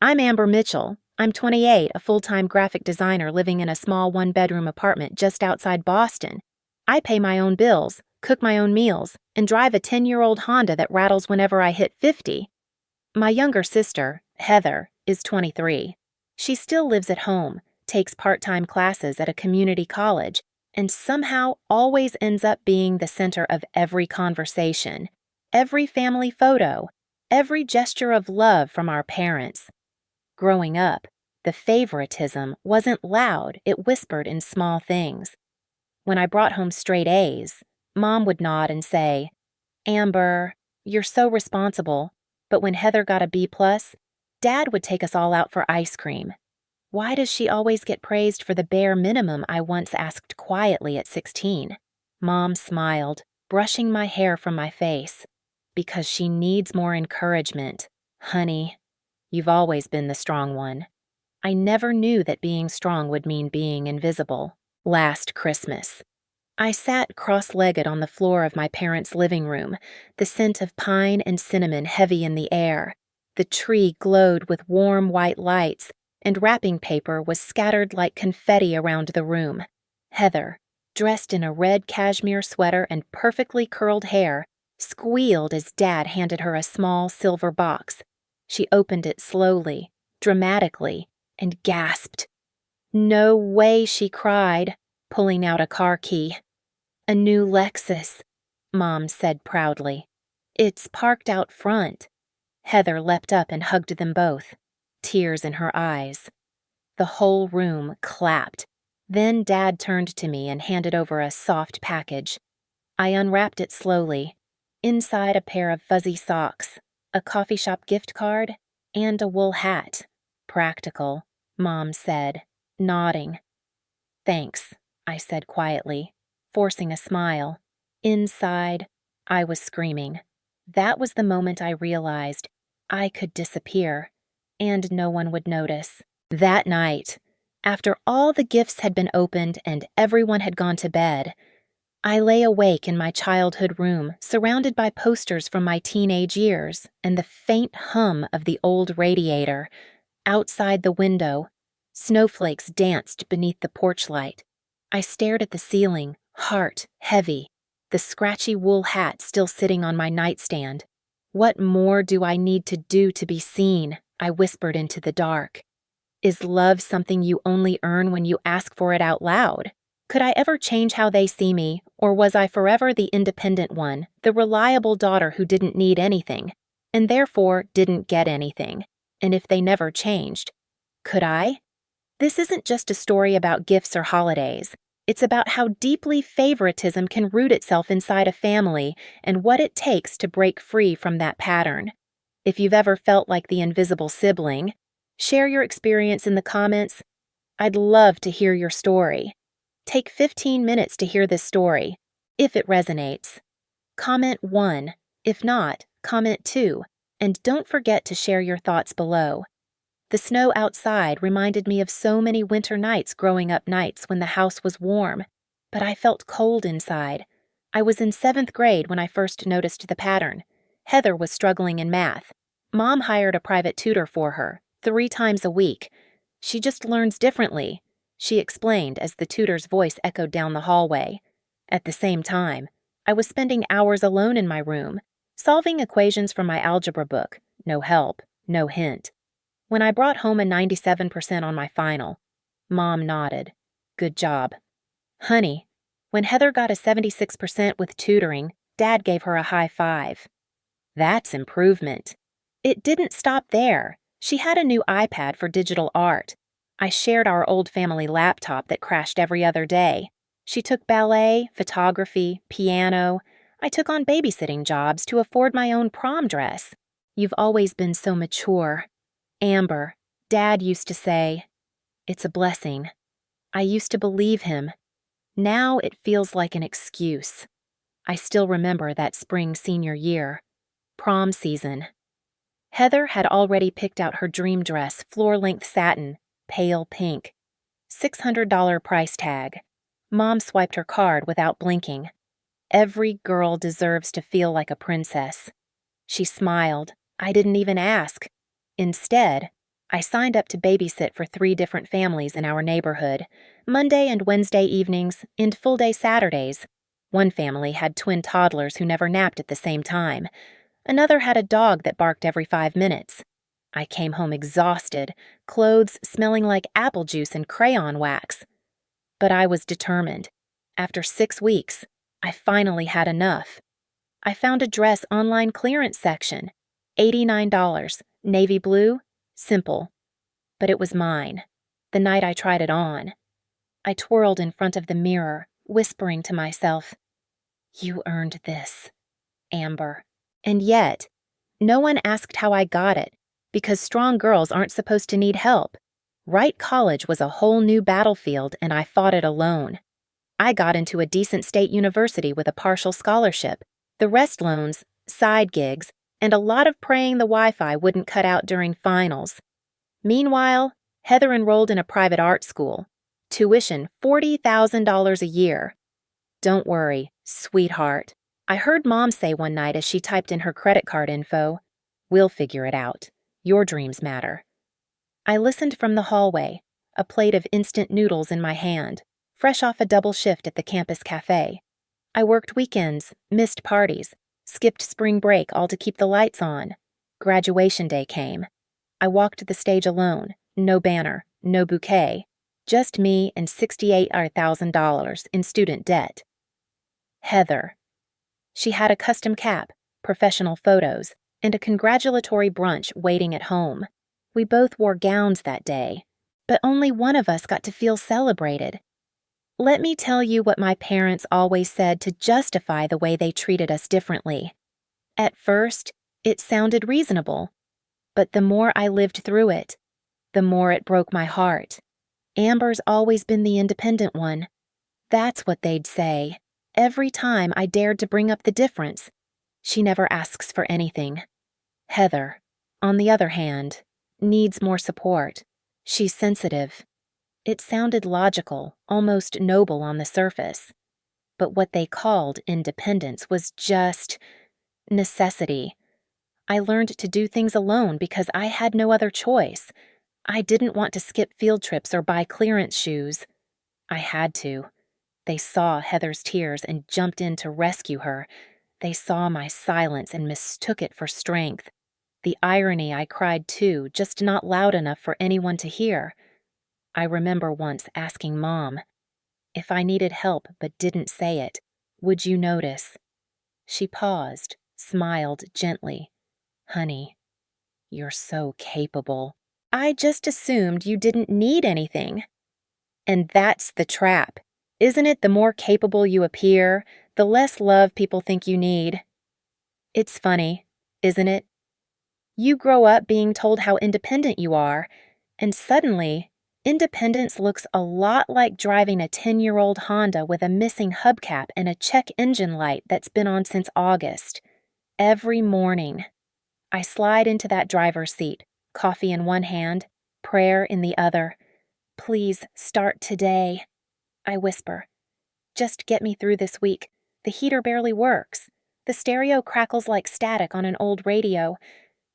I'm Amber Mitchell. I'm 28, a full-time graphic designer living in a small one-bedroom apartment just outside Boston. I pay my own bills, cook my own meals, and drive a 10-year-old Honda that rattles whenever I hit 50. My younger sister, Heather, is 23. She still lives at home, takes part-time classes at a community college, and somehow always ends up being the center of every conversation, every family photo, every gesture of love from our parents. Growing up, the favoritism wasn't loud, it whispered in small things. When I brought home straight A's, Mom would nod and say, "Amber, you're so responsible." But when Heather got a B+, Dad would take us all out for ice cream. Why does she always get praised for the bare minimum, I once asked quietly at 16? Mom smiled, brushing my hair from my face. Because she needs more encouragement. Honey, you've always been the strong one. I never knew that being strong would mean being invisible. Last Christmas, I sat cross-legged on the floor of my parents' living room, the scent of pine and cinnamon heavy in the air. The tree glowed with warm white lights, and wrapping paper was scattered like confetti around the room. Heather, dressed in a red cashmere sweater and perfectly curled hair, squealed as Dad handed her a small silver box. She opened it slowly, dramatically, and gasped. "No way," she cried, pulling out a car key. "A new Lexus," Mom said proudly. "It's parked out front." Heather leapt up and hugged them both, tears in her eyes. The whole room clapped. Then Dad turned to me and handed over a soft package. I unwrapped it slowly. Inside a pair of fuzzy socks, a coffee shop gift card, and a wool hat. "Practical," Mom said, nodding. "Thanks," I said quietly, forcing a smile. Inside, I was screaming. That was the moment I realized I could disappear, and no one would notice. That night, after all the gifts had been opened and everyone had gone to bed, I lay awake in my childhood room, surrounded by posters from my teenage years and the faint hum of the old radiator. Outside the window, snowflakes danced beneath the porch light. I stared at the ceiling, heart heavy, the scratchy wool hat still sitting on my nightstand. "What more do I need to do to be seen?" I whispered into the dark. "Is love something you only earn when you ask for it out loud? Could I ever change how they see me, or was I forever the independent one, the reliable daughter who didn't need anything, and therefore didn't get anything? And if they never changed, could I? This isn't just a story about gifts or holidays. It's about how deeply favoritism can root itself inside a family and what it takes to break free from that pattern. If you've ever felt like the invisible sibling, share your experience in the comments. I'd love to hear your story. Take 15 minutes to hear this story, if it resonates. Comment 1. If not, comment 2. And don't forget to share your thoughts below. The snow outside reminded me of so many winter nights growing up, nights when the house was warm, but I felt cold inside. I was in 7th grade when I first noticed the pattern. Heather was struggling in math. Mom hired a private tutor for her, 3 times a week. "She just learns differently," she explained as the tutor's voice echoed down the hallway. At the same time, I was spending hours alone in my room, solving equations from my algebra book. No help, no hint. When I brought home a 97% on my final, Mom nodded. "Good job." "Honey, when Heather got a 76% with tutoring, Dad gave her a high five." "That's improvement." It didn't stop there. She had a new iPad for digital art. I shared our old family laptop that crashed every other day. She took ballet, photography, piano. I took on babysitting jobs to afford my own prom dress. "You've always been so mature. Amber," Dad used to say. "It's a blessing." I used to believe him. Now it feels like an excuse. I still remember that spring senior year. Prom season. Heather had already picked out her dream dress, floor-length satin, pale pink. $600 price tag. Mom swiped her card without blinking. "Every girl deserves to feel like a princess." She smiled. I didn't even ask. Instead, I signed up to babysit for 3 different families in our neighborhood, Monday and Wednesday evenings and full-day Saturdays. One family had twin toddlers who never napped at the same time. Another had a dog that barked every 5 minutes. I came home exhausted, clothes smelling like apple juice and crayon wax. But I was determined. After 6 weeks, I finally had enough. I found a dress online clearance section. $89, navy blue, simple. But it was mine. The night I tried it on. I twirled in front of the mirror, whispering to myself, "You earned this, Amber." And yet, no one asked how I got it, because strong girls aren't supposed to need help. Wright College was a whole new battlefield, and I fought it alone. I got into a decent state university with a partial scholarship, the rest loans, side gigs, and a lot of praying the Wi-Fi wouldn't cut out during finals. Meanwhile, Heather enrolled in a private art school. Tuition $40,000 a year. "Don't worry, sweetheart," I heard Mom say one night as she typed in her credit card info. "We'll figure it out. Your dreams matter." I listened from the hallway, a plate of instant noodles in my hand, fresh off a double shift at the campus cafe. I worked weekends, missed parties, skipped spring break all to keep the lights on. Graduation day came. I walked the stage alone, no banner, no bouquet, just me and $68,000 in student debt. Heather. She had a custom cap, professional photos, and a congratulatory brunch waiting at home. We both wore gowns that day, but only one of us got to feel celebrated. Let me tell you what my parents always said to justify the way they treated us differently. At first, it sounded reasonable, but the more I lived through it, the more it broke my heart. Amber's always been the independent one. That's what they'd say, every time I dared to bring up the difference. She never asks for anything. Heather, on the other hand, needs more support. She's sensitive. It sounded logical, almost noble on the surface. But what they called independence was just necessity. I learned to do things alone because I had no other choice. I didn't want to skip field trips or buy clearance shoes. I had to. They saw Heather's tears and jumped in to rescue her. They saw my silence and mistook it for strength. The irony, I cried too, just not loud enough for anyone to hear. I remember once asking Mom, if I needed help but didn't say it, would you notice? She paused, smiled gently. "Honey, you're so capable. I just assumed you didn't need anything." And that's the trap. Isn't it the more capable you appear, the less love people think you need? It's funny, isn't it? You grow up being told how independent you are, and suddenly, independence looks a lot like driving a 10-year-old Honda with a missing hubcap and a check engine light that's been on since August. Every morning, I slide into that driver's seat, coffee in one hand, prayer in the other. "Please start today," I whisper. "Just get me through this week. The heater barely works. The stereo crackles like static on an old radio.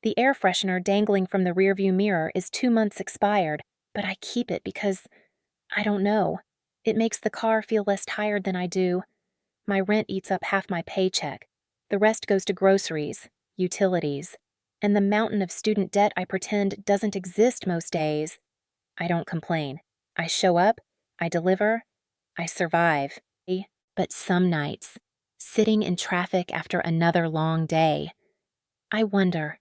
The air freshener dangling from the rearview mirror is 2 months expired, but I keep it because, I don't know, it makes the car feel less tired than I do. My rent eats up half my paycheck. The rest goes to groceries, utilities, and the mountain of student debt I pretend doesn't exist most days. I don't complain. I show up, I deliver, I survive. But some nights, sitting in traffic after another long day, I wonder,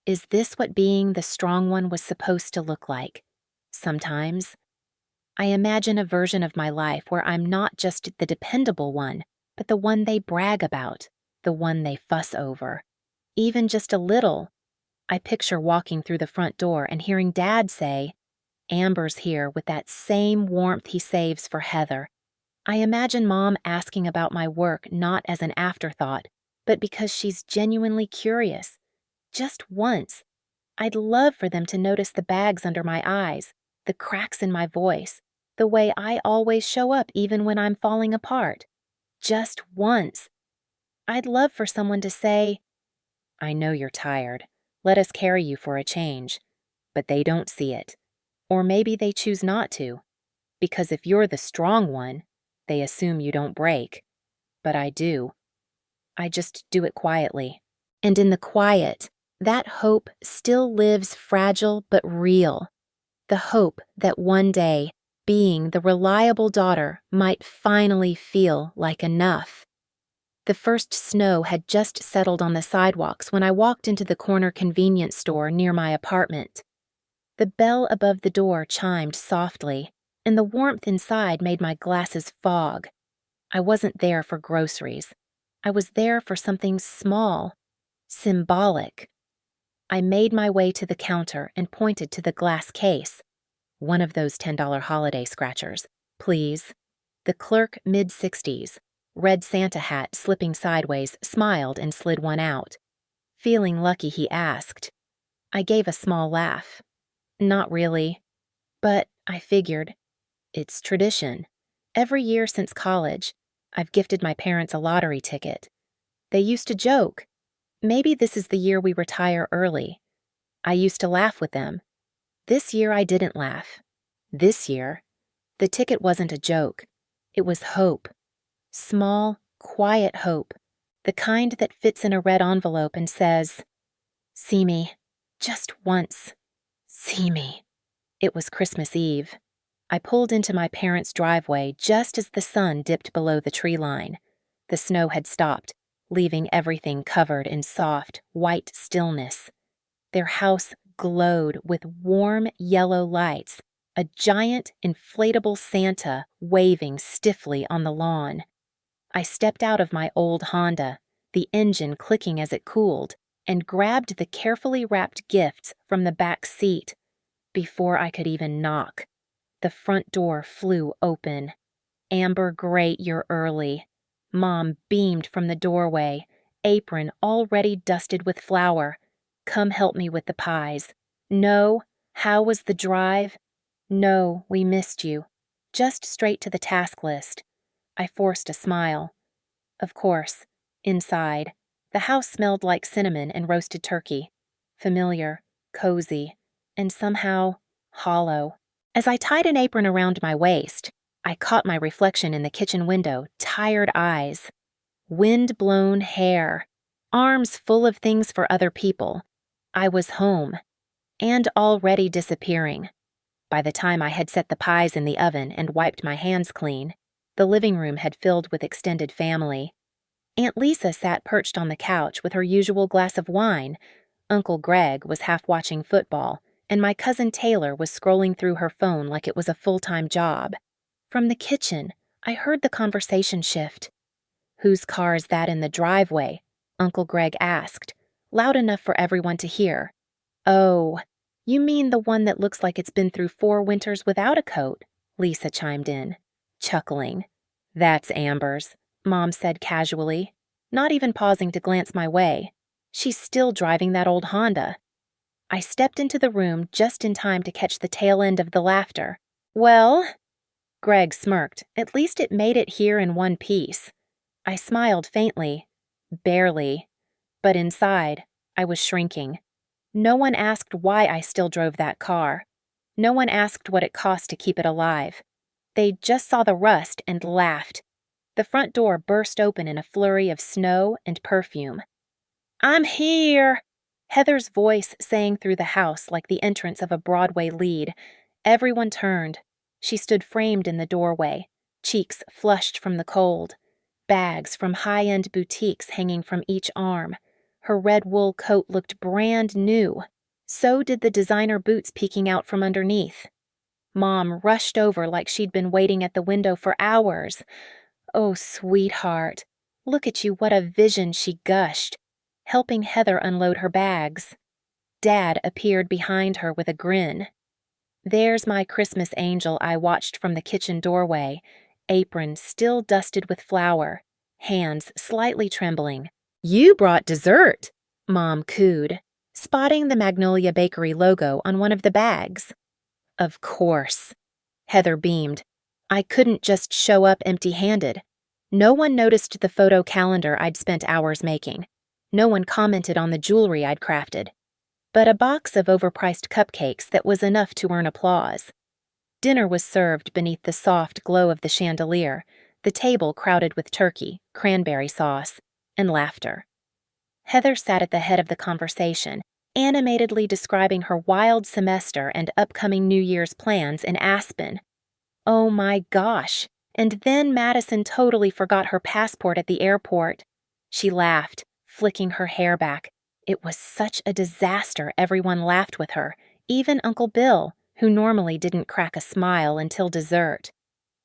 is this what being the strong one was supposed to look like? Sometimes, I imagine a version of my life where I'm not just the dependable one, but the one they brag about, the one they fuss over. Even just a little. I picture walking through the front door and hearing Dad say, "Amber's here with that same warmth he saves for Heather." I imagine Mom asking about my work not as an afterthought, but because she's genuinely curious. Just once. I'd love for them to notice the bags under my eyes, the cracks in my voice, the way I always show up even when I'm falling apart. Just once. I'd love for someone to say, "I know you're tired. Let us carry you for a change." But they don't see it. Or maybe they choose not to. Because if you're the strong one, they assume you don't break. But I do. I just do it quietly. And in the quiet, that hope still lives fragile but real. The hope that one day, being the reliable daughter might finally feel like enough. The first snow had just settled on the sidewalks when I walked into the corner convenience store near my apartment. The bell above the door chimed softly, and the warmth inside made my glasses fog. I wasn't there for groceries. I was there for something small, symbolic. I made my way to the counter and pointed to the glass case. One of those $10 holiday scratchers, please. The clerk, mid-60s, red Santa hat slipping sideways, smiled and slid one out. Feeling lucky, he asked. I gave a small laugh. Not really. But, I figured, it's tradition. Every year since college, I've gifted my parents a lottery ticket. They used to joke. Maybe this is the year we retire early. I used to laugh with them. This year I didn't laugh. This year, the ticket wasn't a joke. It was hope. Small, quiet hope. The kind that fits in a red envelope and says, "See me. Just once. See me." It was Christmas Eve. I pulled into my parents' driveway just as the sun dipped below the tree line. The snow had stopped, leaving everything covered in soft, white stillness. Their house glowed with warm yellow lights, a giant inflatable Santa waving stiffly on the lawn. I stepped out of my old Honda, the engine clicking as it cooled, and grabbed the carefully wrapped gifts from the back seat. Before I could even knock, the front door flew open. "Amber, great, you're early." Mom beamed from the doorway, apron already dusted with flour. "Come help me with the pies." "No, how was the drive?" "No, we missed you. Just straight to the task list." I forced a smile. Of course, inside, the house smelled like cinnamon and roasted turkey. Familiar, cozy, and somehow hollow. As I tied an apron around my waist, I caught my reflection in the kitchen window, tired eyes. Wind-blown hair, arms full of things for other people. I was home, and already disappearing. By the time I had set the pies in the oven and wiped my hands clean, the living room had filled with extended family. Aunt Lisa sat perched on the couch with her usual glass of wine. Uncle Greg was half watching football, and my cousin Taylor was scrolling through her phone like it was a full-time job. From the kitchen, I heard the conversation shift. "Whose car is that in the driveway?" Uncle Greg asked, loud enough for everyone to hear. "Oh, you mean the one that looks like it's been through 4 winters without a coat," Lisa chimed in, chuckling. "That's Amber's," Mom said casually, not even pausing to glance my way. "She's still driving that old Honda." I stepped into the room just in time to catch the tail end of the laughter. "Well," Greg smirked, "at least it made it here in one piece." I smiled faintly. Barely. But inside, I was shrinking. No one asked why I still drove that car. No one asked what it cost to keep it alive. They just saw the rust and laughed. The front door burst open in a flurry of snow and perfume. "I'm here!" Heather's voice sang through the house like the entrance of a Broadway lead. Everyone turned. She stood framed in the doorway, cheeks flushed from the cold, bags from high-end boutiques hanging from each arm. Her red wool coat looked brand new. So did the designer boots peeking out from underneath. Mom rushed over like she'd been waiting at the window for hours. "Oh, sweetheart, look at you, what a vision," she gushed, helping Heather unload her bags. Dad appeared behind her with a grin. There's my Christmas angel I watched from the kitchen doorway, apron still dusted with flour, hands slightly trembling. "You brought dessert," Mom cooed, spotting the Magnolia Bakery logo on one of the bags. "Of course." Heather beamed. "I couldn't just show up empty-handed." No one noticed the photo calendar I'd spent hours making. No one commented on the jewelry I'd crafted. but a box of overpriced cupcakes that was enough to earn applause. Dinner was served beneath the soft glow of the chandelier, the table crowded with turkey, cranberry sauce, and laughter. Heather sat at the head of the conversation, animatedly describing her wild semester and upcoming New Year's plans in Aspen. Oh my gosh! And then Madison totally forgot her passport at the airport. She laughed, flicking her hair back. It was such a disaster everyone laughed with her, even Uncle Bill, who normally didn't crack a smile until dessert.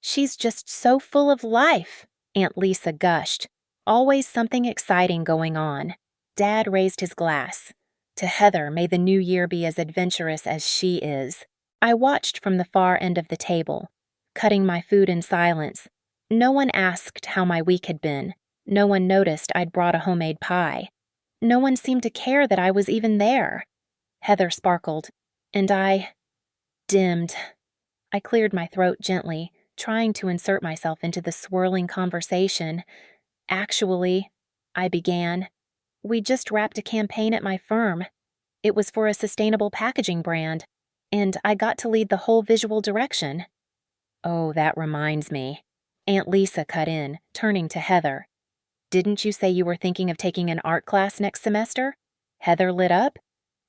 She's just so full of life, Aunt Lisa gushed. Always something exciting going on. Dad raised his glass. To Heather, may the new year be as adventurous as she is. I watched from the far end of the table, cutting my food in silence. No one asked how my week had been. No one noticed I'd brought a homemade pie. No one seemed to care that I was even there. Heather sparkled, and I dimmed. I cleared my throat gently, trying to insert myself into the swirling conversation. Actually, I began, we just wrapped a campaign at my firm. It was for a sustainable packaging brand, and I got to lead the whole visual direction. Oh, that reminds me. Aunt Lisa cut in, turning to Heather. Didn't you say you were thinking of taking an art class next semester? Heather lit up.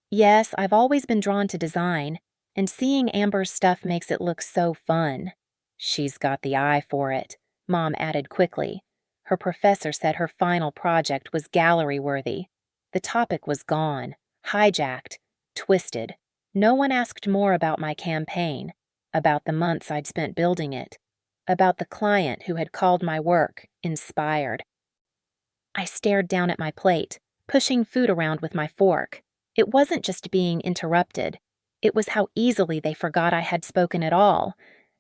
Yes, I've always been drawn to design, and seeing Amber's stuff makes it look so fun. She's got the eye for it, Mom added quickly. Her professor said her final project was gallery-worthy. The topic was gone, hijacked, twisted. No one asked more about my campaign, about the months I'd spent building it, about the client who had called my work inspired. I stared down at my plate, pushing food around with my fork. It wasn't just being interrupted. It was how easily they forgot I had spoken at all,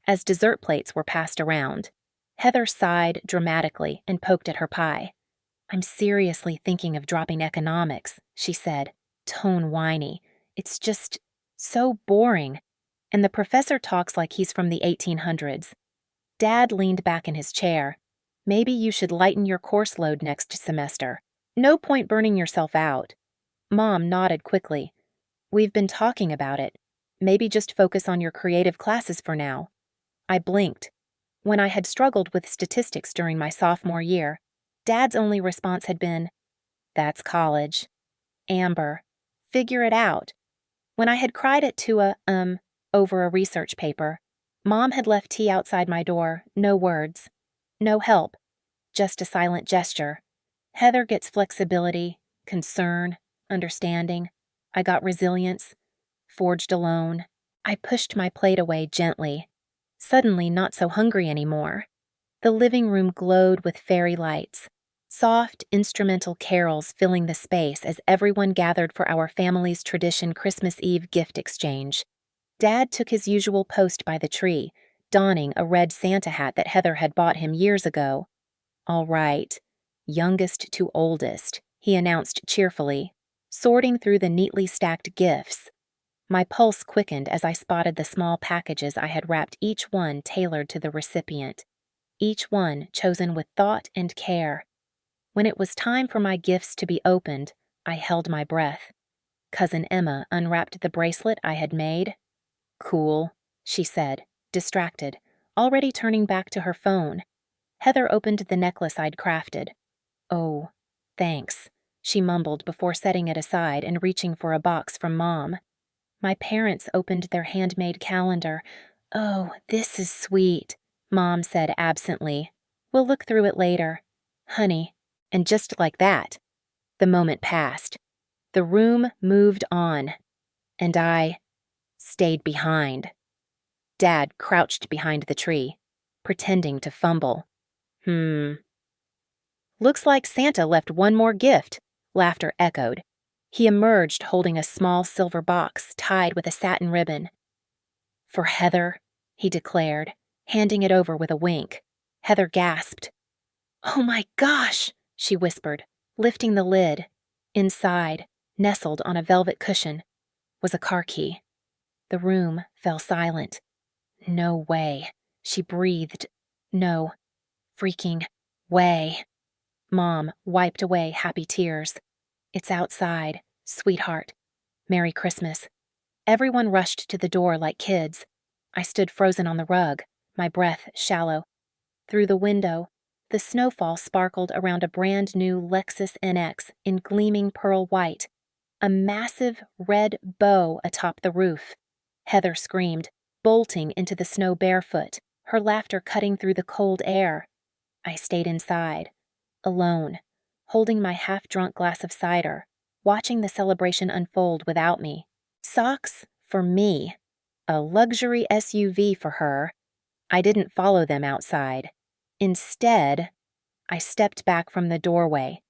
as dessert plates were passed around. Heather sighed dramatically and poked at her pie. I'm seriously thinking of dropping economics, she said, tone whiny. It's just so boring. And the professor talks like he's from the 1800s. Dad leaned back in his chair. Maybe you should lighten your course load next semester. No point burning yourself out. Mom nodded quickly. We've been talking about it. Maybe just focus on your creative classes for now. I blinked. When I had struggled with statistics during my sophomore year, Dad's only response had been, That's college. Amber, figure it out. When I had cried at Tua, over a research paper, Mom had left tea outside my door, no words. No help, just a silent gesture. Heather gets flexibility, concern, understanding. I got resilience, forged alone. I pushed my plate away gently, suddenly not so hungry anymore. The living room glowed with fairy lights, soft instrumental carols filling the space as everyone gathered for our family's tradition Christmas Eve gift exchange. Dad took his usual post by the tree, donning a red Santa hat that Heather had bought him years ago. All right, youngest to oldest, he announced cheerfully, sorting through the neatly stacked gifts. My pulse quickened as I spotted the small packages I had wrapped, each one tailored to the recipient, each one chosen with thought and care. When it was time for my gifts to be opened, I held my breath. Cousin Emma unwrapped the bracelet I had made. Cool, she said, distracted, already turning back to her phone. Heather opened the necklace I'd crafted. Oh, thanks, she mumbled before setting it aside and reaching for a box from Mom. My parents opened their handmade calendar. Oh, this is sweet, Mom said absently. We'll look through it later. Honey. And just like that, the moment passed. The room moved on, and I stayed behind. Dad crouched behind the tree, pretending to fumble. Looks like Santa left one more gift, laughter echoed. He emerged holding a small silver box tied with a satin ribbon. For Heather, he declared, handing it over with a wink. Heather gasped. Oh my gosh, she whispered, lifting the lid. Inside, nestled on a velvet cushion, was a car key. The room fell silent. No way, she breathed. No freaking way. Mom wiped away happy tears. It's outside, sweetheart. Merry Christmas. Everyone rushed to the door like kids. I stood frozen on the rug, my breath shallow. Through the window, the snowfall sparkled around a brand new Lexus NX in gleaming pearl white, a massive red bow atop the roof. Heather screamed, bolting into the snow barefoot, her laughter cutting through the cold air. I stayed inside, alone, holding my half-drunk glass of cider, watching the celebration unfold without me. Socks for me, a luxury SUV for her. I didn't follow them outside. Instead, I stepped back from the doorway,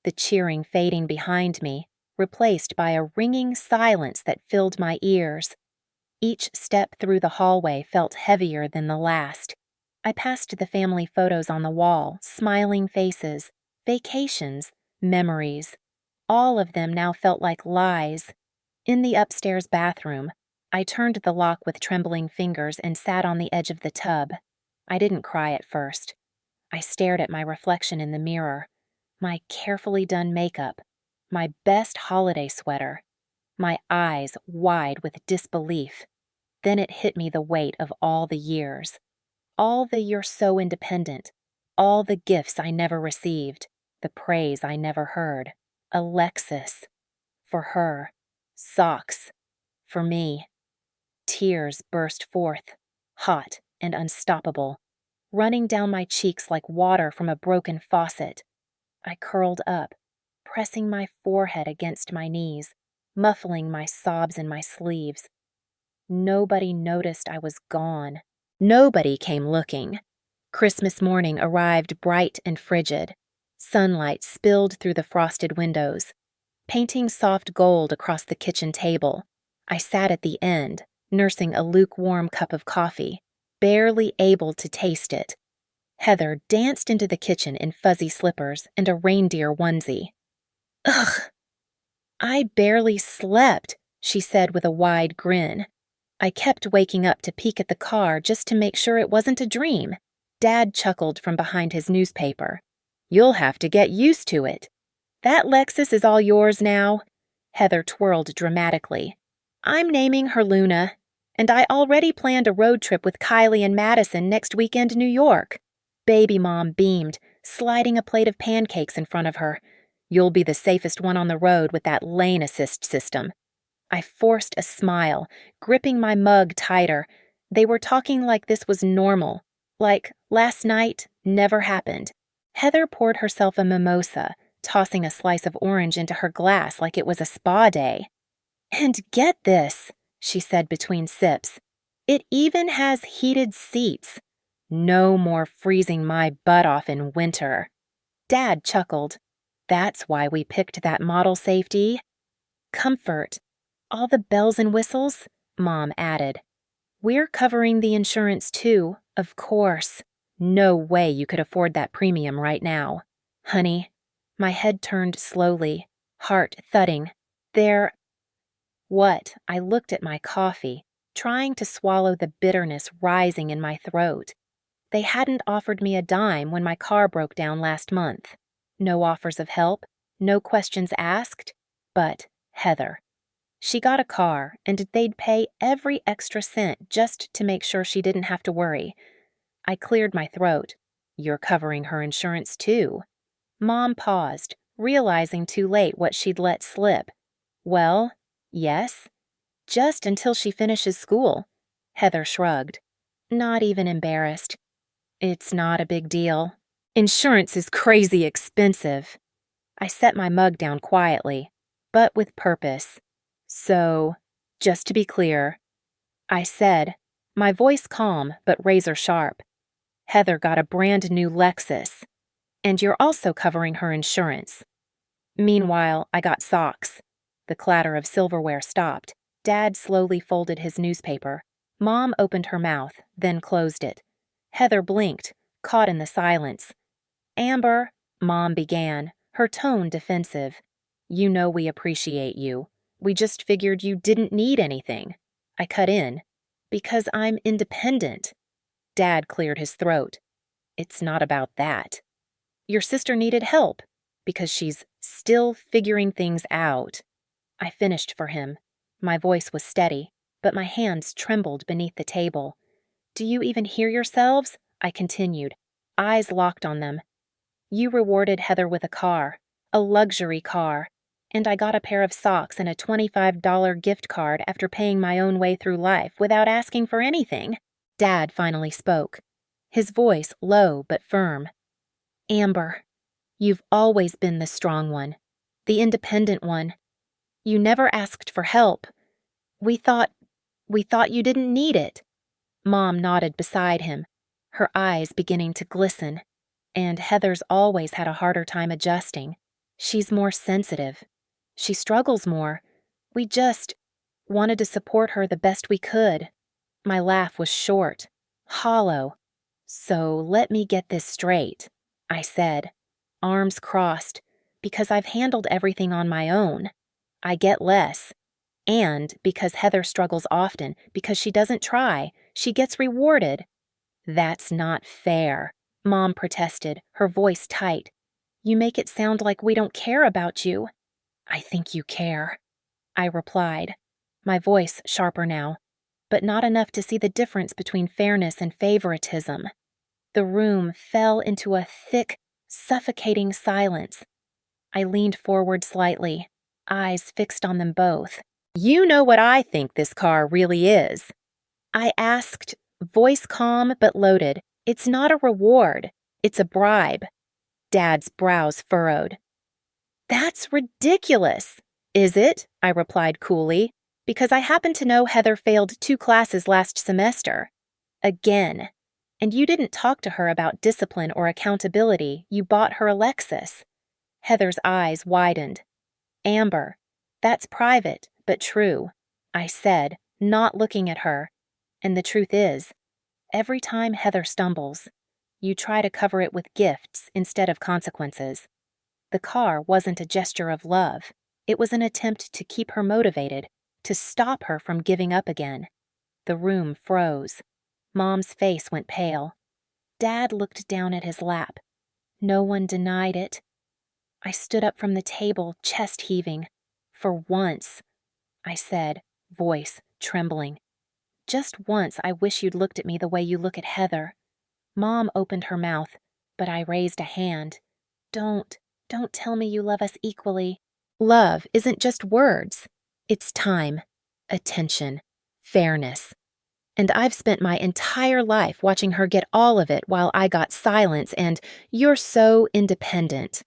the cheering fading behind me, replaced by a ringing silence that filled my ears. Each step through the hallway felt heavier than the last. I passed the family photos on the wall, smiling faces, vacations, memories. All of them now felt like lies. In the upstairs bathroom, I turned the lock with trembling fingers and sat on the edge of the tub. I didn't cry at first. I stared at my reflection in the mirror, my carefully done makeup, my best holiday sweater, my eyes wide with disbelief. Then it hit me, the weight of all the years. All the "you're so independent," all the gifts I never received, the praise I never heard. Alexis. For her. Socks. For me. Tears burst forth, hot and unstoppable, running down my cheeks like water from a broken faucet. I curled up, pressing my forehead against my knees, muffling my sobs in my sleeves. Nobody noticed I was gone. Nobody came looking. Christmas morning arrived bright and frigid. Sunlight spilled through the frosted windows, painting soft gold across the kitchen table. I sat at the end, nursing a lukewarm cup of coffee, barely able to taste it. Heather danced into the kitchen in fuzzy slippers and a reindeer onesie. "Ugh! I barely slept," she said with a wide grin. I kept waking up to peek at the car just to make sure it wasn't a dream. Dad chuckled from behind his newspaper. "You'll have to get used to it. That Lexus is all yours now." Heather twirled dramatically. "I'm naming her Luna, and I already planned a road trip with Kylie and Madison next weekend to New York." Baby Mom beamed, sliding a plate of pancakes in front of her. "You'll be the safest one on the road with that lane assist system." I forced a smile, gripping my mug tighter. They were talking like this was normal, like last night never happened. Heather poured herself a mimosa, tossing a slice of orange into her glass like it was a spa day. "And get this," she said between sips, "it even has heated seats. No more freezing my butt off in winter." Dad chuckled. "That's why we picked that model safety." "Comfort. All the bells and whistles," Mom added. "We're covering the insurance too, of course. No way you could afford that premium right now." "Honey," my head turned slowly, heart thudding. What? I looked at my coffee, trying to swallow the bitterness rising in my throat. They hadn't offered me a dime when my car broke down last month. No offers of help, no questions asked, but Heather. She got a car, and they'd pay every extra cent just to make sure she didn't have to worry. I cleared my throat. "You're covering her insurance, too." Mom paused, realizing too late what she'd let slip. "Well, yes. Just until she finishes school." Heather shrugged. Not even embarrassed. "It's not a big deal. Insurance is crazy expensive." I set my mug down quietly, but with purpose. "So, just to be clear," I said, my voice calm but razor sharp, "Heather got a brand new Lexus, and you're also covering her insurance." Meanwhile, I got socks. The clatter of silverware stopped. Dad slowly folded his newspaper. Mom opened her mouth, then closed it. Heather blinked, caught in the silence. "Amber," Mom began, her tone defensive. "You know we appreciate you. We just figured you didn't need anything." I cut in. "Because I'm independent." Dad cleared his throat. "It's not about that. Your sister needed help, because she's still figuring things out." I finished for him. My voice was steady, but my hands trembled beneath the table. "Do you even hear yourselves?" I continued, eyes locked on them. "You rewarded Heather with a luxury car, and I got a pair of socks and a $25 gift card after paying my own way through life without asking for anything." Dad finally spoke, his voice low but firm. "Amber, you've always been the strong one, the independent one. You never asked for help. We thought you didn't need it." Mom nodded beside him, her eyes beginning to glisten, and Heather's always had a harder time adjusting. She's more sensitive. She struggles more. We just wanted to support her the best we could. My laugh was short, hollow. "So let me get this straight," I said, arms crossed, "because I've handled everything on my own. I get less. And because Heather struggles often, because she doesn't try, she gets rewarded." "That's not fair," Mom protested, her voice tight. "You make it sound like we don't care about you." "I think you care," I replied, my voice sharper now, but not enough to see the difference between fairness and favoritism. The room fell into a thick, suffocating silence. I leaned forward slightly, eyes fixed on them both. "You know what I think this car really is?" I asked, voice calm but loaded. "It's not a reward. It's a bribe." Dad's brows furrowed. "That's ridiculous." "Is it?" I replied coolly, "because I happen to know Heather failed 2 classes last semester. Again. And you didn't talk to her about discipline or accountability. You bought her a Lexus." Heather's eyes widened. "Amber, that's private, but true," I said, not looking at her. "And the truth is, every time Heather stumbles, you try to cover it with gifts instead of consequences. The car wasn't a gesture of love. It was an attempt to keep her motivated, to stop her from giving up again." The room froze. Mom's face went pale. Dad looked down at his lap. No one denied it. I stood up from the table, chest heaving. "For once," I said, voice trembling. "Just once I wish you'd looked at me the way you look at Heather." Mom opened her mouth, but I raised a hand. Don't tell me you love us equally." "Love isn't just words. It's time, attention, fairness. And I've spent my entire life watching her get all of it while I got silence, and you're so independent."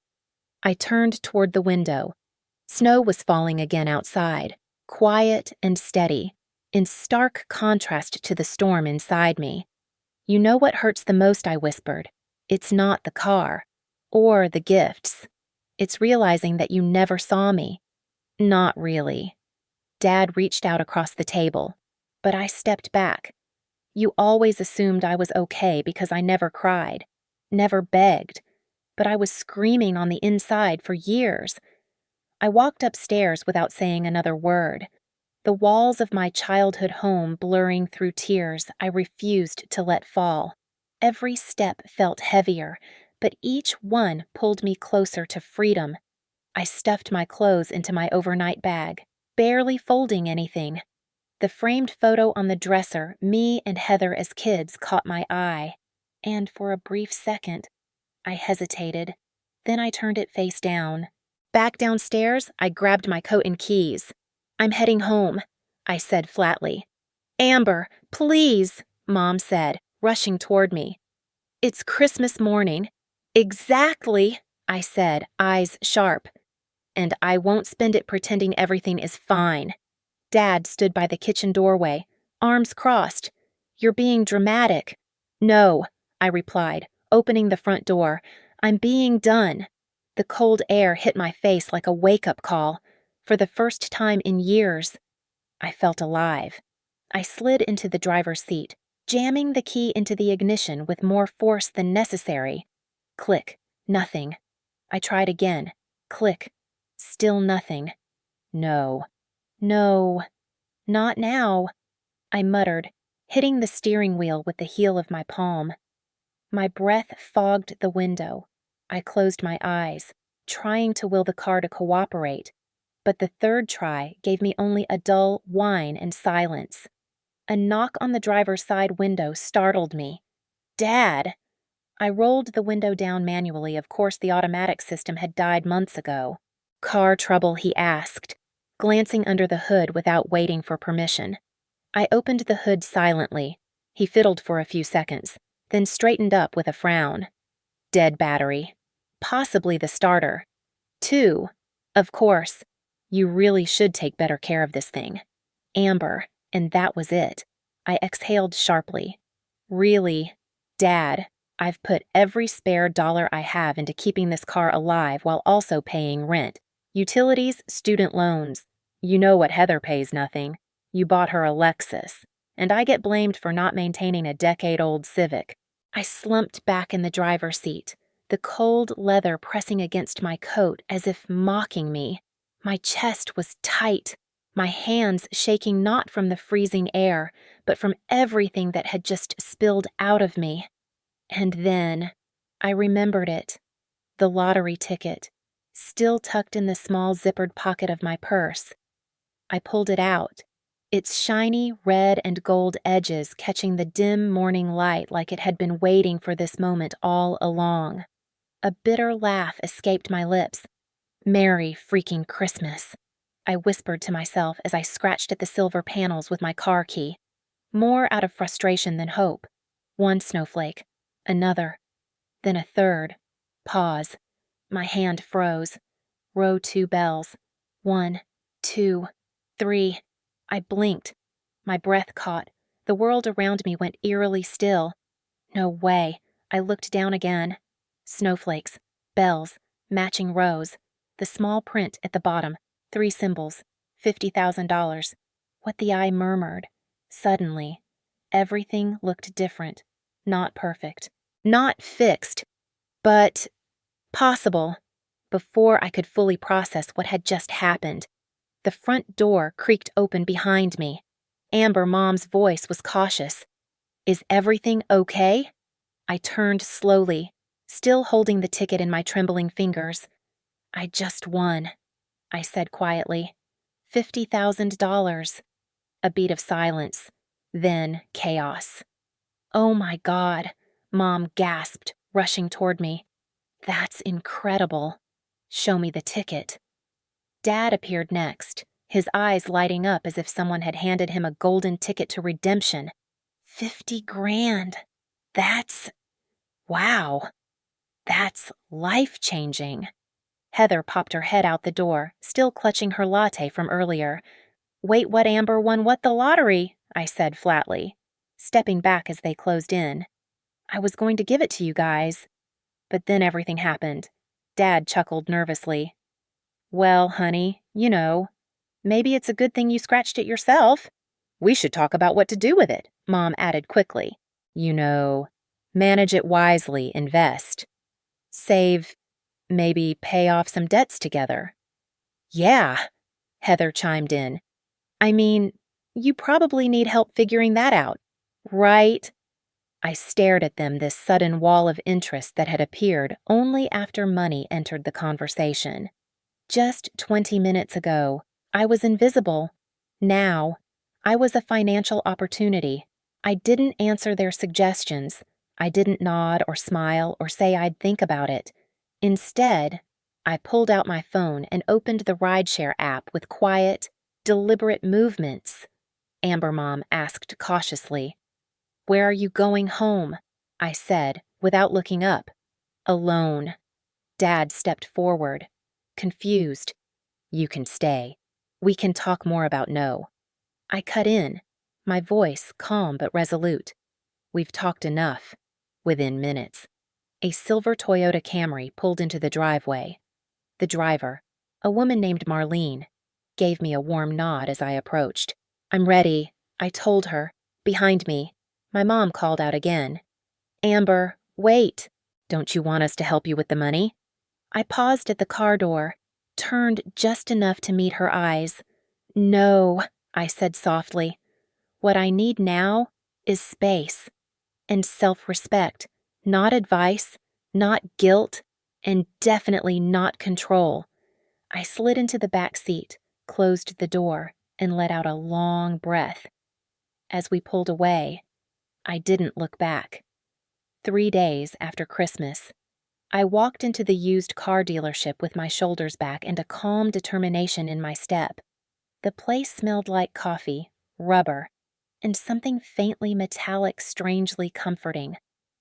I turned toward the window. Snow was falling again outside, quiet and steady, in stark contrast to the storm inside me. "You know what hurts the most," I whispered. "It's not the car, or the gifts. It's realizing that you never saw me." "Not really." Dad reached out across the table, but I stepped back. "You always assumed I was okay because I never cried, never begged, but I was screaming on the inside for years." I walked upstairs without saying another word. The walls of my childhood home blurring through tears I refused to let fall. Every step felt heavier, but each one pulled me closer to freedom. I stuffed my clothes into my overnight bag, barely folding anything. The framed photo on the dresser, me and Heather as kids, caught my eye. And for a brief second, I hesitated. Then I turned it face down. Back downstairs, I grabbed my coat and keys. "I'm heading home," I said flatly. "Amber, please," Mom said, rushing toward me. "It's Christmas morning." "Exactly," I said, eyes sharp. "And I won't spend it pretending everything is fine." Dad stood by the kitchen doorway, arms crossed. "You're being dramatic." "No," I replied, opening the front door. "I'm being done." The cold air hit my face like a wake-up call. For the first time in years, I felt alive. I slid into the driver's seat, jamming the key into the ignition with more force than necessary. Click, nothing. I tried again. Click, still nothing. No, not now, I muttered, hitting the steering wheel with the heel of my palm. My breath fogged the window. I closed my eyes, trying to will the car to cooperate. But the third try gave me only a dull whine and silence. A knock on the driver's side window startled me. Dad! I rolled the window down manually. Of course, the automatic system had died months ago. Car trouble, he asked, glancing under the hood without waiting for permission. I opened the hood silently. He fiddled for a few seconds, then straightened up with a frown. Dead battery. Possibly the starter. 2. Of course. You really should take better care of this thing. Amber, and that was it. I exhaled sharply. Really, Dad, I've put every spare dollar I have into keeping this car alive while also paying rent. Utilities, student loans. You know what Heather pays nothing. You bought her a Lexus. And I get blamed for not maintaining a decade-old Civic. I slumped back in the driver's seat, the cold leather pressing against my coat as if mocking me. My chest was tight, my hands shaking not from the freezing air, but from everything that had just spilled out of me. And then I remembered it. The lottery ticket, still tucked in the small zippered pocket of my purse. I pulled it out, its shiny red and gold edges catching the dim morning light like it had been waiting for this moment all along. A bitter laugh escaped my lips. Merry freaking Christmas, I whispered to myself as I scratched at the silver panels with my car key, more out of frustration than hope. One snowflake, another, then a third. Pause. My hand froze. Row 2 bells. 1, 2, 3. I blinked. My breath caught. The world around me went eerily still. No way. I looked down again. Snowflakes, bells, matching rows. The small print at the bottom, 3 symbols, $50,000. What the eye murmured. Suddenly, everything looked different. Not perfect. Not fixed. But possible. Before I could fully process what had just happened, the front door creaked open behind me. Amber, Mom's voice was cautious. Is everything okay? I turned slowly, still holding the ticket in my trembling fingers. I just won, I said quietly. $50,000. A beat of silence, then chaos. Oh my God, Mom gasped, rushing toward me. That's incredible. Show me the ticket. Dad appeared next, his eyes lighting up as if someone had handed him a golden ticket to redemption. 50 grand. Wow. That's life-changing. Heather popped her head out the door, still clutching her latte from earlier. Wait, what? Amber won what? The lottery, I said flatly, stepping back as they closed in. I was going to give it to you guys. But then everything happened. Dad chuckled nervously. Well, honey, maybe it's a good thing you scratched it yourself. We should talk about what to do with it, Mom added quickly. Manage it wisely, invest. Save, maybe pay off some debts together. Yeah, Heather chimed in. I mean, you probably need help figuring that out, right? I stared at them, this sudden wall of interest that had appeared only after money entered the conversation. Just 20 minutes ago, I was invisible. Now, I was a financial opportunity. I didn't answer their suggestions. I didn't nod or smile or say I'd think about it. Instead, I pulled out my phone and opened the rideshare app with quiet, deliberate movements. Amber Mom asked cautiously. Where are you going home? I said, without looking up. Alone. Dad stepped forward, confused. You can stay. We can talk more about no. I cut in, my voice calm but resolute. We've talked enough. Within minutes, a silver Toyota Camry pulled into the driveway. The driver, a woman named Marlene, gave me a warm nod as I approached. I'm ready, I told her. Behind me, my mom called out again. Amber, wait. Don't you want us to help you with the money? I paused at the car door, turned just enough to meet her eyes. No, I said softly. What I need now is space and self-respect, not advice, not guilt, and definitely not control. I slid into the back seat, closed the door, and let out a long breath. As we pulled away, I didn't look back. 3 days after Christmas, I walked into the used car dealership with my shoulders back and a calm determination in my step. The place smelled like coffee, rubber, and something faintly metallic strangely comforting.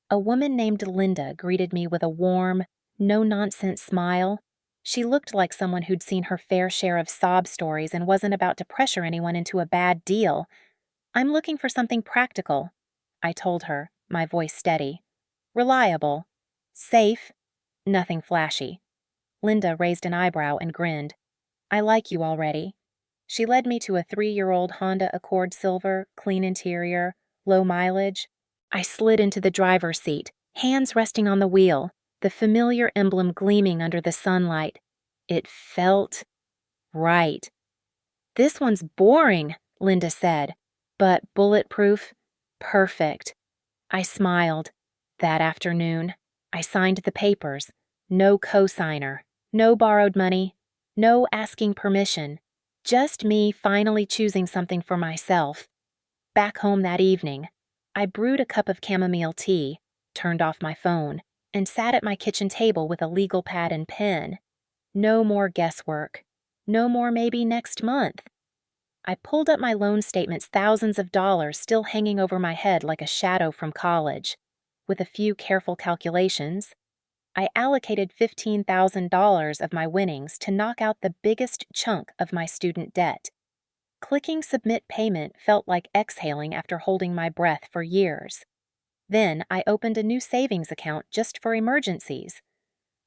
A woman named Linda greeted me with a warm, no-nonsense smile. She looked like someone who'd seen her fair share of sob stories and wasn't about to pressure anyone into a bad deal. "I'm looking for something practical," I told her, my voice steady. "Reliable. Safe. Nothing flashy." Linda raised an eyebrow and grinned. "I like you already." She led me to a 3-year-old Honda Accord Silver, clean interior, low mileage. I slid into the driver's seat, hands resting on the wheel, the familiar emblem gleaming under the sunlight. It felt right. "This one's boring," Linda said, "but bulletproof. Perfect." I smiled. That afternoon, I signed the papers. No co-signer, no borrowed money, no asking permission. Just me finally choosing something for myself. Back home that evening, I brewed a cup of chamomile tea, turned off my phone, and sat at my kitchen table with a legal pad and pen. No more guesswork. No more maybe next month. I pulled up my loan statements, thousands of dollars still hanging over my head like a shadow from college. With a few careful calculations, I allocated $15,000 of my winnings to knock out the biggest chunk of my student debt. Clicking Submit Payment felt like exhaling after holding my breath for years. Then I opened a new savings account just for emergencies.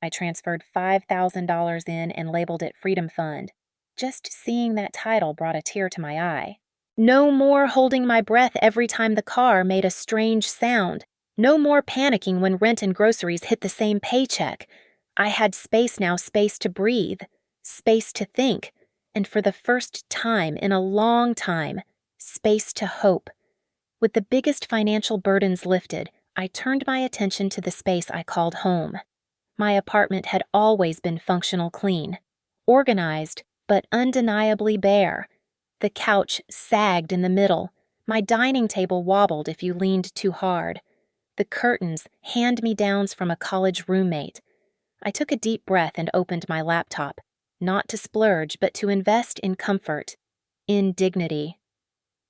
I transferred $5,000 in and labeled it Freedom Fund. Just seeing that title brought a tear to my eye. No more holding my breath every time the car made a strange sound. No more panicking when rent and groceries hit the same paycheck. I had space now, space to breathe, space to think, and for the first time in a long time, space to hope. With the biggest financial burdens lifted, I turned my attention to the space I called home. My apartment had always been functional clean, organized, but undeniably bare. The couch sagged in the middle. My dining table wobbled if you leaned too hard. The curtains, hand-me-downs from a college roommate. I took a deep breath and opened my laptop, not to splurge, but to invest in comfort, in dignity.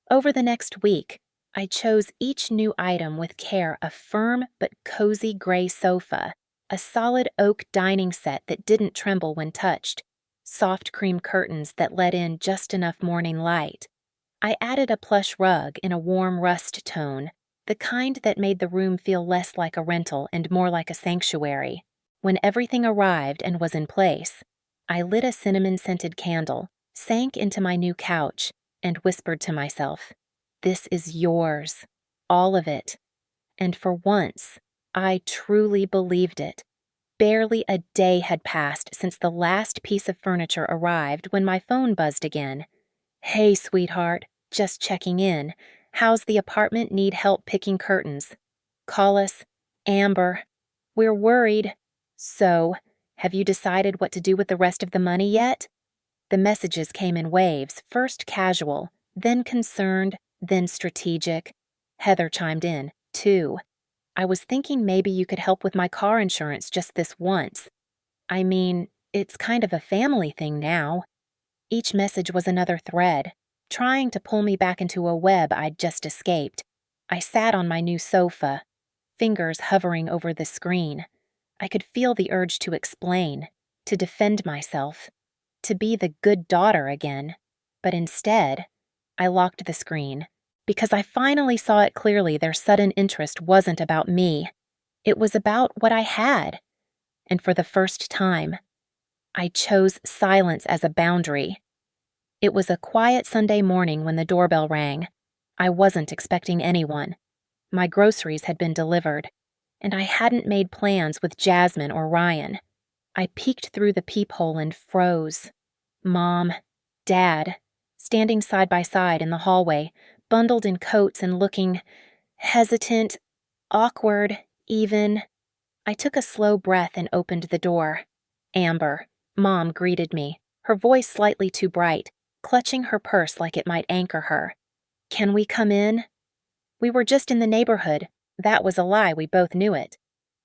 Over the next week, I chose each new item with care: a firm but cozy gray sofa, a solid oak dining set that didn't tremble when touched, soft cream curtains that let in just enough morning light. I added a plush rug in a warm rust tone, the kind that made the room feel less like a rental and more like a sanctuary. When everything arrived and was in place, I lit a cinnamon-scented candle, sank into my new couch, and whispered to myself, "This is yours, all of it." And for once, I truly believed it. Barely a day had passed since the last piece of furniture arrived when my phone buzzed again. "Hey, sweetheart, just checking in. How's the apartment? Need help picking curtains? Call us. Amber. We're worried. So, have you decided what to do with the rest of the money yet?" The messages came in waves, first casual, then concerned, then strategic. Heather chimed in, too. "I was thinking maybe you could help with my car insurance just this once. I mean, it's kind of a family thing now." Each message was another thread, trying to pull me back into a web I'd just escaped. I sat on my new sofa, fingers hovering over the screen. I could feel the urge to explain, to defend myself, to be the good daughter again. But instead, I locked the screen, because I finally saw it clearly. Their sudden interest wasn't about me. It was about what I had. And for the first time, I chose silence as a boundary. It was a quiet Sunday morning when the doorbell rang. I wasn't expecting anyone. My groceries had been delivered, and I hadn't made plans with Jasmine or Ryan. I peeked through the peephole and froze. Mom, Dad, standing side by side in the hallway, bundled in coats and looking hesitant, awkward, even. I took a slow breath and opened the door. Amber, Mom, greeted me, her voice slightly too bright, clutching her purse like it might anchor her. "Can we come in?" We were just in the neighborhood. That was a lie, we both knew it.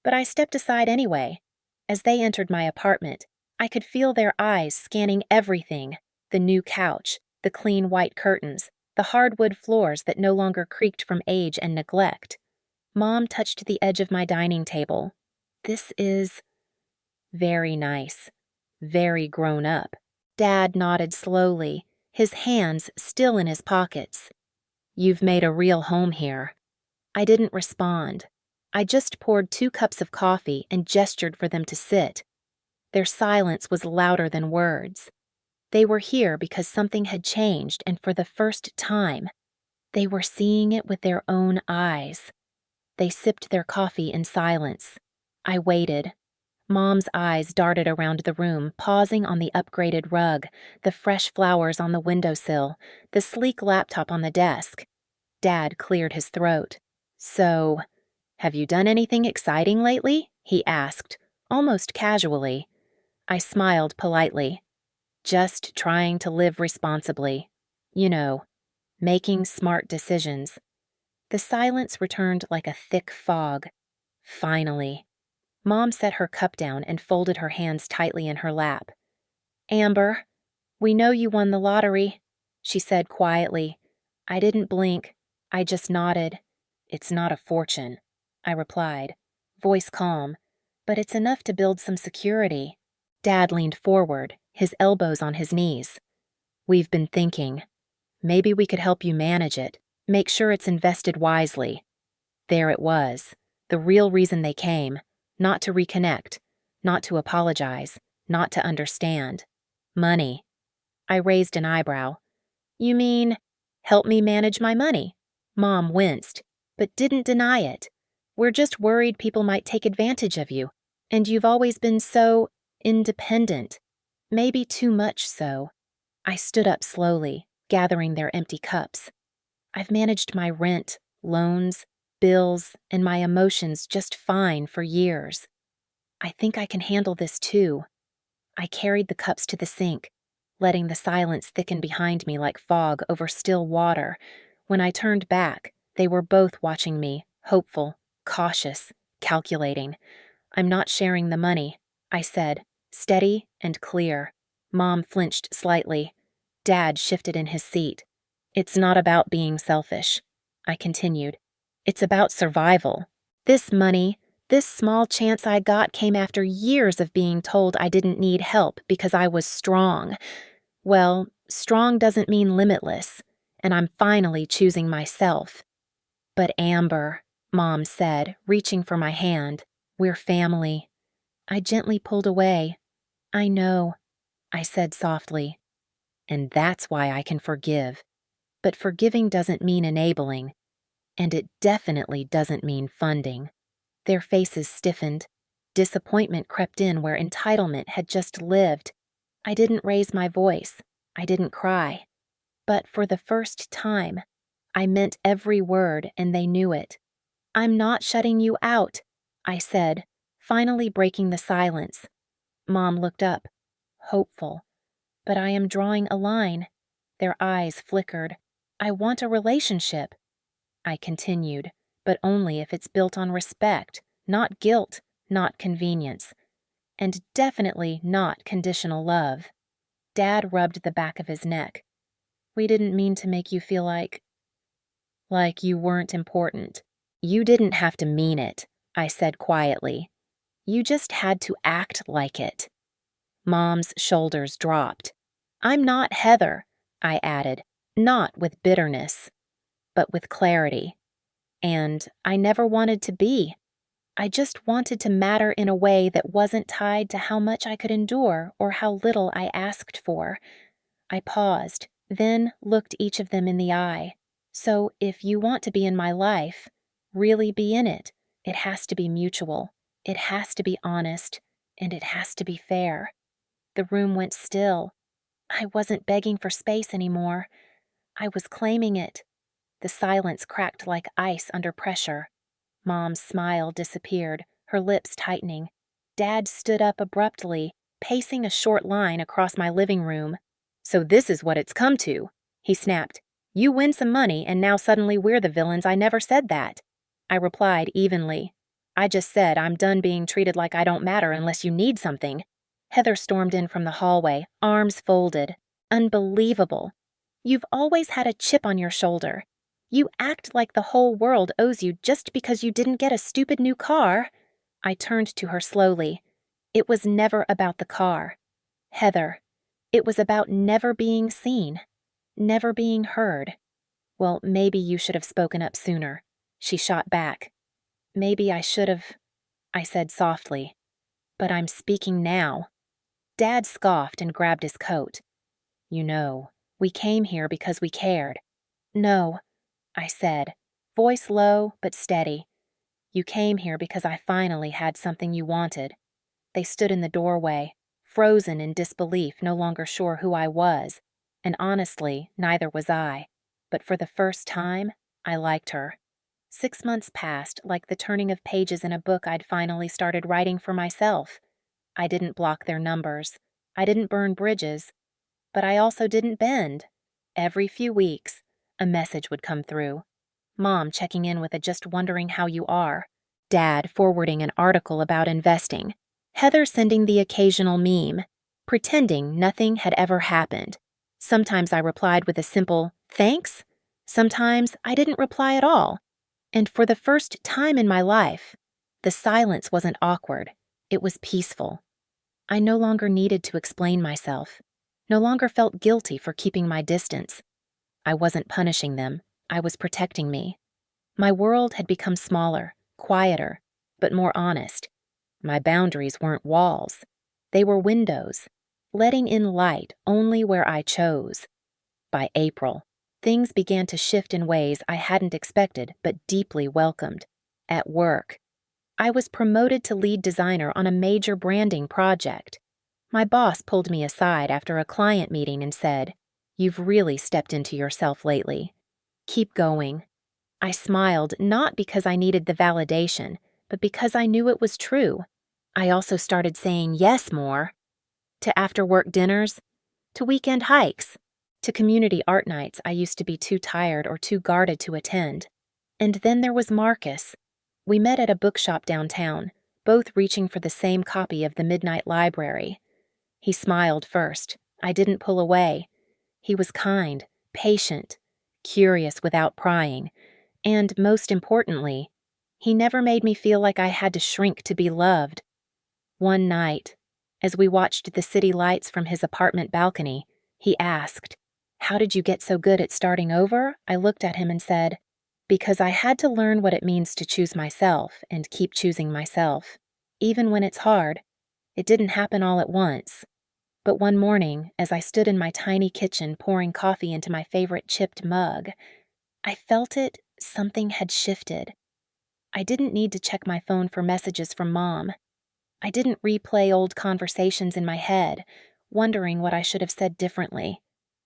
But I stepped aside anyway. As they entered my apartment, I could feel their eyes scanning everything: the new couch, the clean white curtains, the hardwood floors that no longer creaked from age and neglect. Mom touched the edge of my dining table. "This is very nice, very grown up." Dad nodded slowly, his hands still in his pockets. "You've made a real home here." I didn't respond. I just poured 2 cups of coffee and gestured for them to sit. Their silence was louder than words. They were here because something had changed, and for the first time, they were seeing it with their own eyes. They sipped their coffee in silence. I waited. Mom's eyes darted around the room, pausing on the upgraded rug, the fresh flowers on the windowsill, the sleek laptop on the desk. Dad cleared his throat. "So, have you done anything exciting lately?" he asked, almost casually. I smiled politely. "Just trying to live responsibly. You know, making smart decisions." The silence returned like a thick fog. Finally. Mom set her cup down and folded her hands tightly in her lap. "Amber, we know you won the lottery," she said quietly. I didn't blink. I just nodded. "It's not a fortune," I replied, voice calm, "but it's enough to build some security." Dad leaned forward, his elbows on his knees. "We've been thinking. Maybe we could help you manage it, make sure it's invested wisely." There it was, the real reason they came: not to reconnect, not to apologize, not to understand. Money. I raised an eyebrow. "You mean, help me manage my money?" Mom winced, but didn't deny it. "We're just worried people might take advantage of you, and you've always been so independent. Maybe too much so." I stood up slowly, gathering their empty cups. "I've managed my rent, loans, bills, and my emotions just fine for years. I think I can handle this too." I carried the cups to the sink, letting the silence thicken behind me like fog over still water. When I turned back, they were both watching me, hopeful, cautious, calculating. "I'm not sharing the money," I said, steady and clear. Mom flinched slightly. Dad shifted in his seat. "It's not about being selfish," I continued. "It's about survival. This money, this small chance I got, came after years of being told I didn't need help because I was strong. Well, strong doesn't mean limitless, and I'm finally choosing myself." "But Amber," Mom said, reaching for my hand, "we're family." I gently pulled away. "I know," I said softly. "And that's why I can forgive. But forgiving doesn't mean enabling, and it definitely doesn't mean funding." Their faces stiffened. Disappointment crept in where entitlement had just lived. I didn't raise my voice. I didn't cry. But for the first time, I meant every word, and they knew it. "I'm not shutting you out," I said, finally breaking the silence. Mom looked up, hopeful. "But I am drawing a line." Their eyes flickered. "I want a relationship," I continued, "but only if it's built on respect, not guilt, not convenience, and definitely not conditional love." Dad rubbed the back of his neck. "We didn't mean to make you feel like you weren't important." "You didn't have to mean it," I said quietly. "You just had to act like it." Mom's shoulders dropped. "I'm not Heather," I added, not with bitterness, but with clarity. And I never wanted to be. I just wanted to matter in a way that wasn't tied to how much I could endure or how little I asked for. I paused, then looked each of them in the eye. "So if you want to be in my life, really be in it, it has to be mutual. It has to be honest, and it has to be fair." The room went still. I wasn't begging for space anymore. I was claiming it. The silence cracked like ice under pressure. Mom's smile disappeared, her lips tightening. Dad stood up abruptly, pacing a short line across my living room. "So this is what it's come to," he snapped. "You win some money, and now suddenly we're the villains. I never said that." I replied evenly. "I just said I'm done being treated like I don't matter unless you need something." Heather stormed in from the hallway, arms folded. "Unbelievable. You've always had a chip on your shoulder. You act like the whole world owes you just because you didn't get a stupid new car." I turned to her slowly. "It was never about the car. Heather, it was about never being seen, never being heard." "Well, maybe you should have spoken up sooner," she shot back. "Maybe I should have," I said softly. "But I'm speaking now." Dad scoffed and grabbed his coat. "You know, we came here because we cared." "No," I said, voice low but steady. "You came here because I finally had something you wanted." They stood in the doorway, frozen in disbelief, no longer sure who I was, and honestly, neither was I. But for the first time, I liked her. 6 months passed like the turning of pages in a book I'd finally started writing for myself. I didn't block their numbers. I didn't burn bridges. But I also didn't bend. Every few weeks, a message would come through. Mom checking in with a "just wondering how you are." Dad forwarding an article about investing. Heather sending the occasional meme, pretending nothing had ever happened. Sometimes I replied with a simple "thanks." Sometimes I didn't reply at all. And for the first time in my life, the silence wasn't awkward. It was peaceful. I no longer needed to explain myself. No longer felt guilty for keeping my distance. I wasn't punishing them. I was protecting me. My world had become smaller, quieter, but more honest. My boundaries weren't walls. They were windows, letting in light only where I chose. By April, things began to shift in ways I hadn't expected but deeply welcomed. At work, I was promoted to lead designer on a major branding project. My boss pulled me aside after a client meeting and said, "You've really stepped into yourself lately. Keep going." I smiled, not because I needed the validation, but because I knew it was true. I also started saying yes more. To after-work dinners, to weekend hikes, to community art nights I used to be too tired or too guarded to attend. And then there was Marcus. We met at a bookshop downtown, both reaching for the same copy of the Midnight Library. He smiled first. I didn't pull away. He was kind, patient, curious without prying, and most importantly, he never made me feel like I had to shrink to be loved. One night, as we watched the city lights from his apartment balcony, he asked, "How did you get so good at starting over?" I looked at him and said, "Because I had to learn what it means to choose myself and keep choosing myself, even when it's hard." It didn't happen all at once. But one morning, as I stood in my tiny kitchen pouring coffee into my favorite chipped mug, I felt something had shifted. I didn't need to check my phone for messages from Mom. I didn't replay old conversations in my head, wondering what I should have said differently.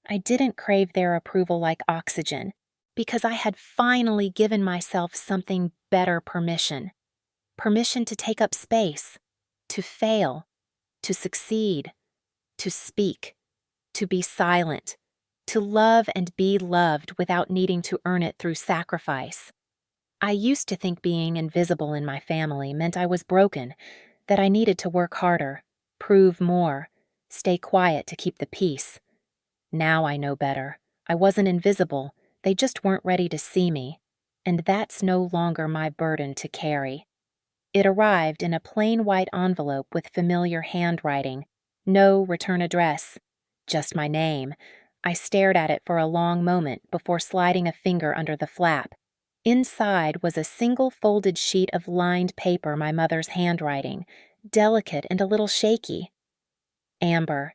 I didn't crave their approval like oxygen, because I had finally given myself something better: permission. Permission to take up space, to fail, to succeed, to speak, to be silent, to love and be loved without needing to earn it through sacrifice. I used to think being invisible in my family meant I was broken, that I needed to work harder, prove more, stay quiet to keep the peace. Now I know better. I wasn't invisible, they just weren't ready to see me, and that's no longer my burden to carry. It arrived in a plain white envelope with familiar handwriting. No return address, just my name. I stared at it for a long moment before sliding a finger under the flap. Inside was a single folded sheet of lined paper, my mother's handwriting, delicate and a little shaky. "Amber,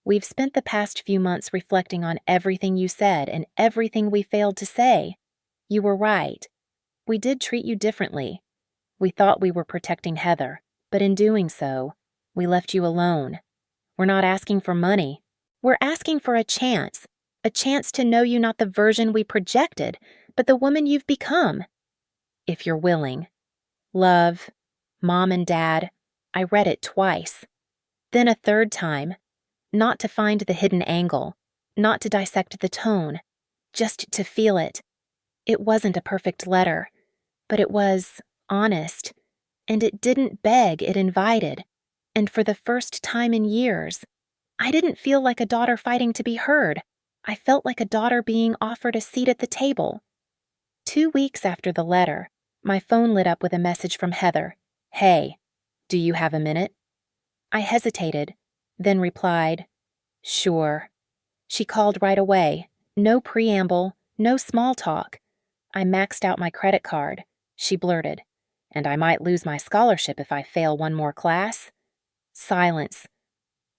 we've spent the past few months reflecting on everything you said and everything we failed to say. You were right. We did treat you differently. We thought we were protecting Heather, but in doing so, we left you alone. We're not asking for money. We're asking for a chance to know you not the version we projected, but the woman you've become. If you're willing. Love, Mom and Dad." I read it twice. Then a third time, not to find the hidden angle, not to dissect the tone, just to feel it. It wasn't a perfect letter, but it was honest, and it didn't beg, it invited. And for the first time in years, I didn't feel like a daughter fighting to be heard. I felt like a daughter being offered a seat at the table. 2 weeks after the letter, my phone lit up with a message from Heather. "Hey, do you have a minute?" I hesitated, then replied, "Sure." She called right away. No preamble, no small talk. I maxed out my credit card. She blurted, "And I might lose my scholarship if I fail one more class." Silence.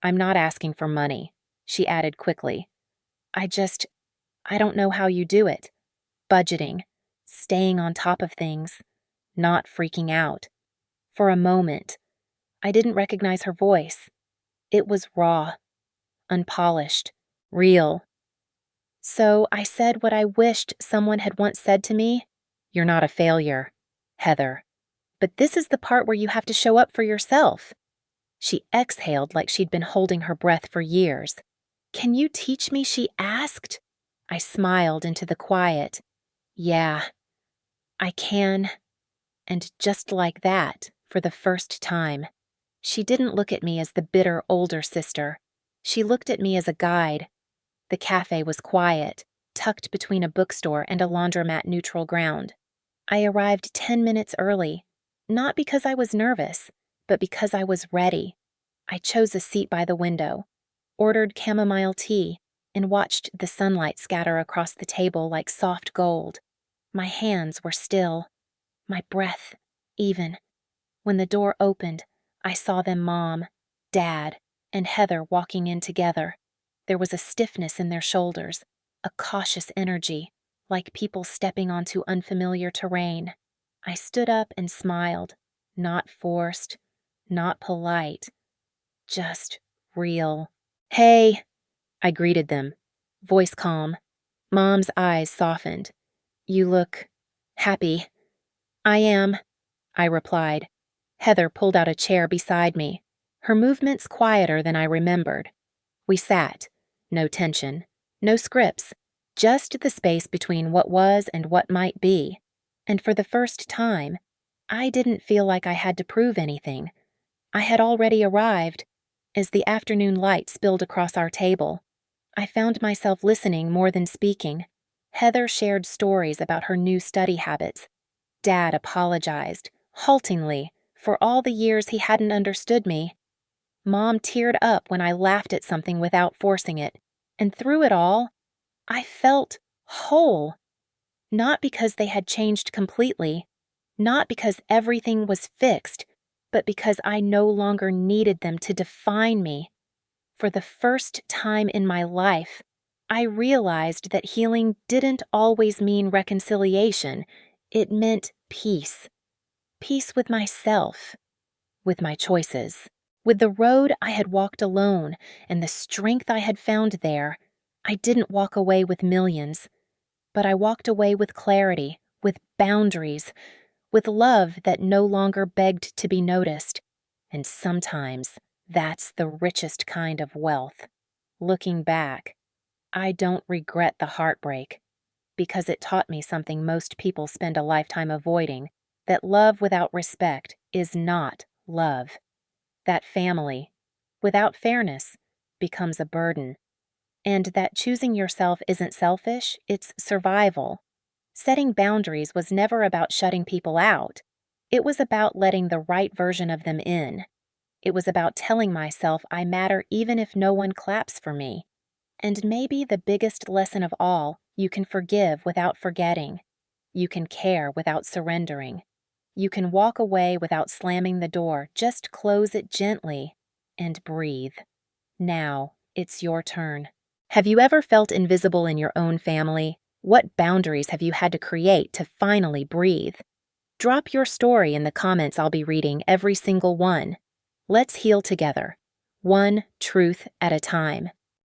"I'm not asking for money," she added quickly. I don't know how you do it. Budgeting, staying on top of things, not freaking out." For a moment, I didn't recognize her voice. It was raw, unpolished, real. So I said what I wished someone had once said to me. "You're not a failure, Heather. But this is the part where you have to show up for yourself." She exhaled like she'd been holding her breath for years. "Can you teach me?" she asked. I smiled into the quiet. "Yeah, I can." And just like that, for the first time, she didn't look at me as the bitter older sister. She looked at me as a guide. The cafe was quiet, tucked between a bookstore and a laundromat neutral ground. I arrived 10 minutes early, not because I was nervous, but because I was ready. I chose a seat by the window, ordered chamomile tea, and watched the sunlight scatter across the table like soft gold. My hands were still, my breath even. When the door opened, I saw them Mom, Dad, and Heather walking in together. There was a stiffness in their shoulders, a cautious energy, like people stepping onto unfamiliar terrain. I stood up and smiled, not forced, not polite, just real. "Hey," I greeted them, voice calm. Mom's eyes softened. "You look happy." "I am," I replied. Heather pulled out a chair beside me, her movements quieter than I remembered. We sat. No tension, no scripts, just the space between what was and what might be. And for the first time, I didn't feel like I had to prove anything. I had already arrived. As the afternoon light spilled across our table, I found myself listening more than speaking. Heather shared stories about her new study habits. Dad apologized, haltingly, for all the years he hadn't understood me. Mom teared up when I laughed at something without forcing it, and through it all, I felt whole. Not because they had changed completely, not because everything was fixed, but because I no longer needed them to define me. For the first time in my life, I realized that healing didn't always mean reconciliation. It meant peace. Peace with myself, with my choices, with the road I had walked alone and the strength I had found there. I didn't walk away with millions, but I walked away with clarity, with boundaries, with love that no longer begged to be noticed. And sometimes that's the richest kind of wealth. Looking back, I don't regret the heartbreak, because it taught me something most people spend a lifetime avoiding, that love without respect is not love. That family, without fairness, becomes a burden. And that choosing yourself isn't selfish, it's survival. Setting boundaries was never about shutting people out. It was about letting the right version of them in. It was about telling myself I matter even if no one claps for me. And maybe the biggest lesson of all, you can forgive without forgetting. You can care without surrendering. You can walk away without slamming the door, just close it gently and breathe. Now, it's your turn. Have you ever felt invisible in your own family? What boundaries have you had to create to finally breathe? Drop your story in the comments. I'll be reading every single one. Let's heal together, one truth at a time.